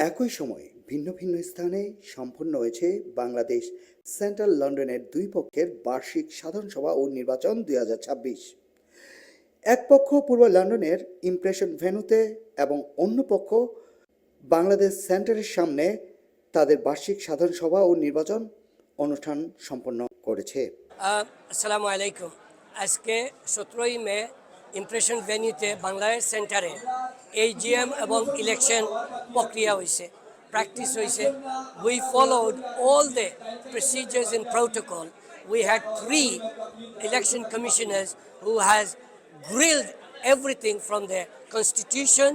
একই সময়ে ভিন্ন ভিন্ন স্থানে সম্পন্ন হয়েছে বাংলাদেশ সেন্ট্রাল লন্ডনের দুই পক্ষের বার্ষিক সাধারণ সভা ও নির্বাচন 2026। এক পক্ষ পূর্ব লন্ডনের ইমপ্রেশন ভেন্যুতে এবং অন্য পক্ষ বাংলাদেশ সেন্টারের সামনে তাদের বার্ষিক সাধারণ সভা ও নির্বাচন অনুষ্ঠান সম্পন্ন করেছে। আসসালামু আলাইকুম। আজকে 17ই মে ইমপ্রেশন ভেন্যুতে বাংলাদেশ সেন্টারে AGM এবং ইলেকশন প্রক্রিয়া হয়েছে, প্র্যাকটিস হয়েছে। We followed all the procedures and protocol. We had 3 election commissioners who has grilled everything from the constitution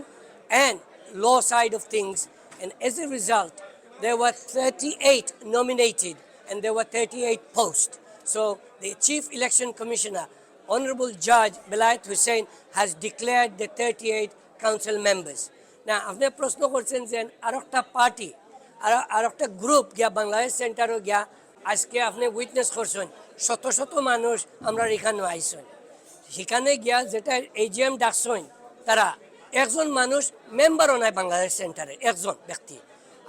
and law side of things, and as a result there were 38 nominated and there were 38 posts. So the Chief Election Commissioner, Honorable Judge Belayat Hussain, has declared the 38 council members. Now, আপনি প্রশ্ন করছেন যে আরেকটা party আরেকটা group গিয়া বাংলাদেশ সেন্টারও গিয়া আজকে আপনি উইটনেস করছেন শত শত মানুষ আমরা এখানে আইসেন। সেখানে গিয়া যেটা AGM ডাকছেন তারা একজন মানুষ মেম্বারও নাই বাংলাদেশ সেন্টারে, একজন ব্যক্তি,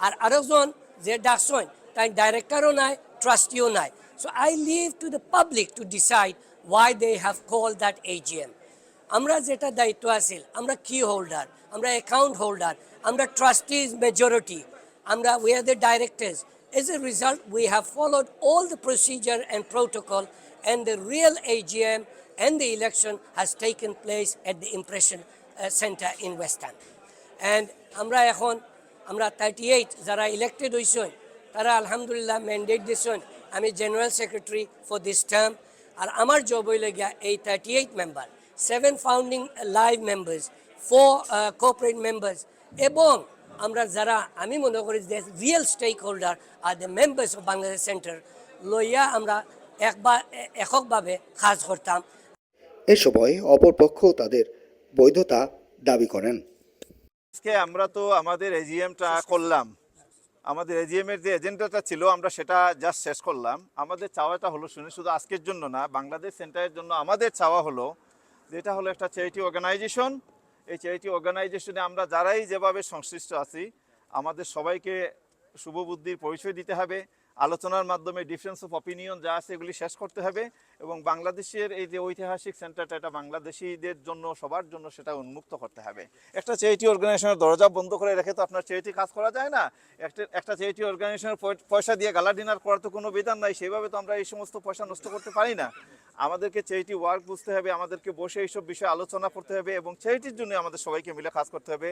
আর আরেকজন যে ডাকছেন তাই ডাইরেক্টরও নাই, ট্রাস্টিও নাই। So I leave to the public to decide why they have called that AGM. আমরা যেটা দায়িত্ব আছে, আমরা কি হোল্ডার, আমরা অ্যাকাউন্ট হোল্ডার, আমরা trustees majority, we are the directors. As a result, we have followed all the procedure and protocol, and the real AGM and the election has taken place at the Impression Center in West End. And আমরা 38 যারা elected হয়েছেন তারা আলহামদুলিল্লাহ mandate দিয়েছেন। আমি general secretary for this term, আর আমার job হইলে গিয়া এই 38 member, 7 founding live members, 4 cooperate members, এবং আমরা যারা আমি মনে করি যে real stake holder are the members of Bangladesh centre লইয়া আমরা এককভাবে কাজ করতাম। এ সময় অপরপক্ষ তাদের বৈধতা দাবি করেন। আজকে আমরা তো আমাদের AGMটা করলাম, আমাদের AGM এর যে এজেন্ডাটা ছিল আমরা সেটা জাস্ট শেষ করলাম। আমাদের চাওয়াটা হলো, শুধু আজকের জন্য না, বাংলাদেশ সেন্টারের জন্য আমাদের চাওয়া হলো যেটা হলো একটা চ্যারিটি অর্গানাইজেশন। এই চ্যারিটি অর্গানাইজেশনে আমরা যারাই যেভাবে সংশ্লিষ্ট আছি আমাদের সবাইকে শুভবুদ্ধির পরিচয় দিতে হবে। আলোচনার মাধ্যমে ডিফারেন্স অফ অপিনিয়ন যা আছে এগুলি শেষ করতে হবে, এবং বাংলাদেশের এই যে ঐতিহাসিক সেন্টারটা এটা বাংলাদেশিদের জন্য, সবার জন্য সেটা উন্মুক্ত করতে হবে। একটা চ্যারিটি অর্গানাইজেশনের দরজা বন্ধ করে রেখে তো আপনার চ্যারিটি কাজ করা যায় না। একটা চ্যারিটি অর্গানাইজেশনের পয়সা দিয়ে গালা ডিনার করার তো কোনো বিধান নাই, সেইভাবে তো আমরা এই সমস্ত পয়সা নষ্ট করতে পারি না। আমাদেরকে চ্যারিটি ওয়ার্ক বুঝতে হবে, আমাদেরকে বসে এইসব বিষয়ে আলোচনা করতে হবে, এবং চ্যারিটির জন্য আমাদের সবাইকে মিলে কাজ করতে হবে।